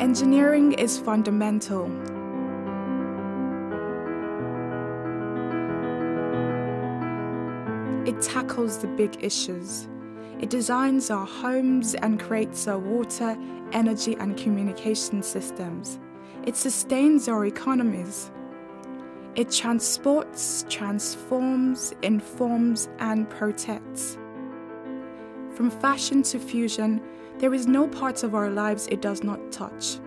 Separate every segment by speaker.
Speaker 1: Engineering is fundamental. It tackles the big issues. It designs our homes and creates our water, energy and communication systems. It sustains our economies. It transports, transforms, informs and protects. From fashion to fusion, there is no part of our lives it does not touch.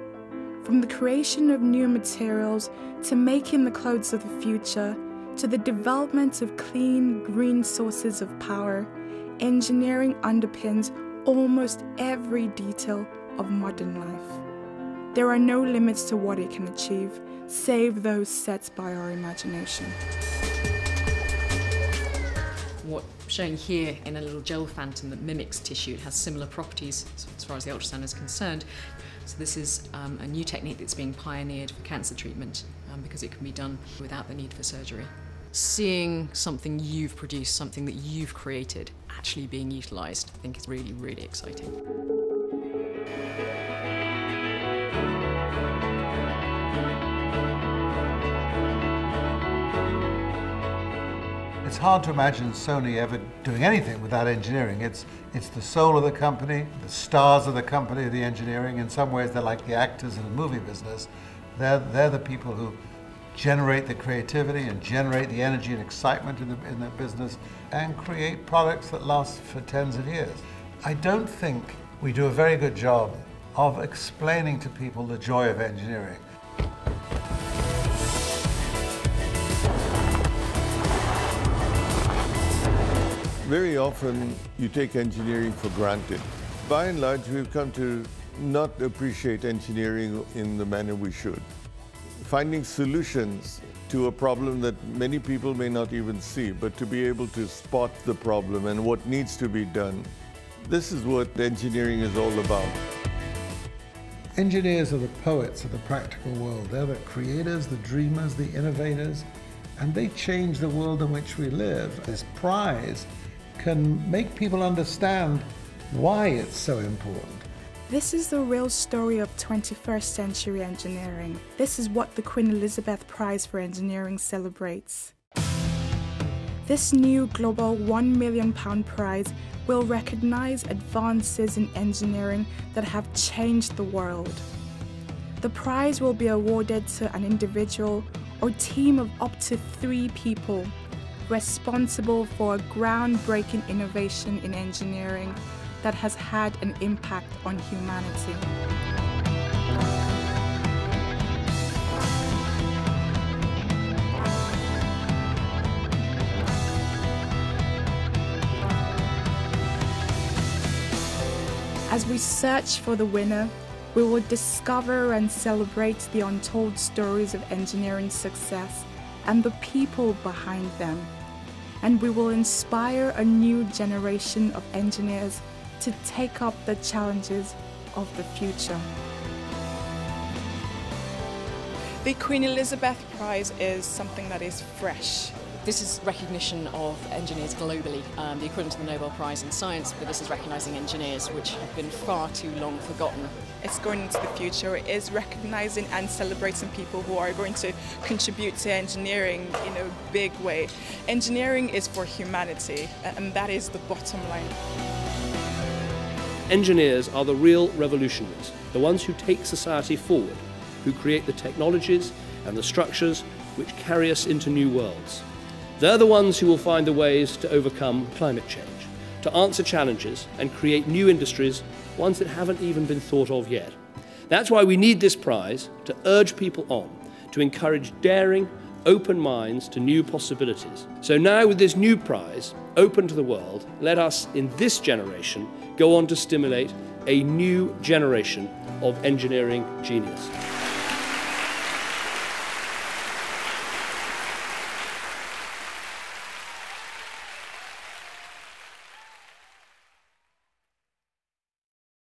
Speaker 1: From the creation of new materials to making the clothes of the future, to the development of clean, green sources of power, engineering underpins almost every detail of modern life. There are no limits to what it can achieve, save those set by our imagination.
Speaker 2: What I'm showing here in a little gel phantom that mimics tissue, it has similar properties as far as the ultrasound is concerned. So this is a new technique that's being pioneered for cancer treatment because it can be done without the need for surgery. Seeing something you've produced, something that you've created, actually being utilised, I think is really, really exciting.
Speaker 3: It's hard to imagine Sony ever doing anything without engineering. It's the soul of the company, the stars of the company, the engineering. In some ways, they're like the actors in the movie business. They're the people who generate the creativity and generate the energy and excitement in the business and create products that last for tens of years. I don't think we do a very good job of explaining to people the joy of engineering.
Speaker 4: Very often you take engineering for granted. By and large, we've come to not appreciate engineering in the manner we should. Finding solutions to a problem that many people may not even see, but to be able to spot the problem and what needs to be done. This is what engineering is all about.
Speaker 3: Engineers are the poets of the practical world. They're the creators, the dreamers, the innovators, and they change the world in which we live. This prize can make people understand why it's so important.
Speaker 1: This is the real story of 21st century engineering. This is what the Queen Elizabeth Prize for Engineering celebrates. This new global £1 million prize will recognise advances in engineering that have changed the world. The prize will be awarded to an individual or team of up to 3 people responsible for a groundbreaking innovation in engineering that has had an impact on humanity. As we search for the winner, we will discover and celebrate the untold stories of engineering success and the people behind them. And we will inspire a new generation of engineers to take up the challenges of the future.
Speaker 5: The Queen Elizabeth Prize is something that is fresh.
Speaker 2: This is recognition of engineers globally, the equivalent to the Nobel Prize in Science, but this is recognising engineers which have been far too long forgotten.
Speaker 5: It's going into the future. It is recognising and celebrating people who are going to contribute to engineering in a big way. Engineering is for humanity, and that is the bottom line.
Speaker 6: Engineers are the real revolutionaries, the ones who take society forward, who create the technologies and the structures which carry us into new worlds. They're the ones who will find the ways to overcome climate change, to answer challenges and create new industries, ones that haven't even been thought of yet. That's why we need this prize to urge people on, to encourage daring, open minds to new possibilities. So now with this new prize, open to the world, let us, in this generation, go on to stimulate a new generation of engineering genius.